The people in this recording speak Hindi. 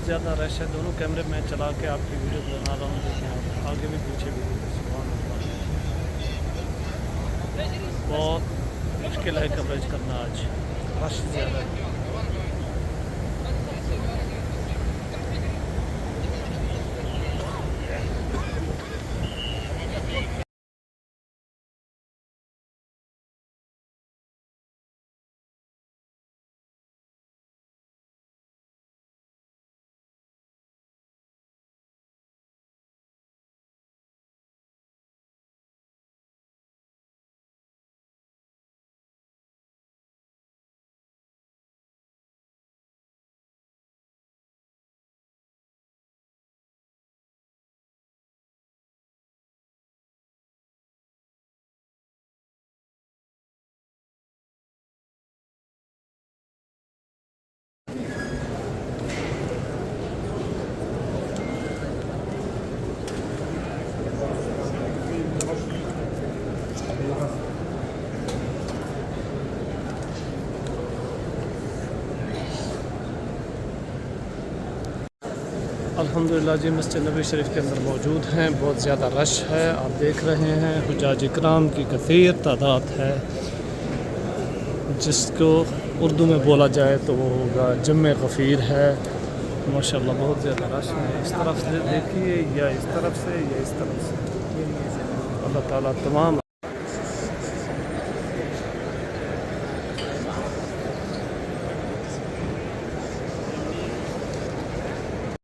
ज़्यादा रश है। दोनों कैमरे मैं चला के आपकी वीडियो बना रहा हूँ, देखिए आप आगे भी पीछे भी। सुभान अल्लाह, बहुत मुश्किल है कवरेज करना आज, रश ज़्यादा है। अल्हम्दुलिल्लाह जी, मस्जिद नबी शरीफ के अंदर मौजूद हैं। बहुत ज़्यादा रश है, आप देख रहे हैं। हुज्जाज इकराम की कसीर तादाद है, जिसको उर्दू में बोला जाए तो वो होगा जम्मे गफ़ीर है। माशाल्लाह बहुत ज़्यादा रश है। इस तरफ से देखिए, या इस तरफ से, या इस तरफ से। अल्लाह ताला तमाम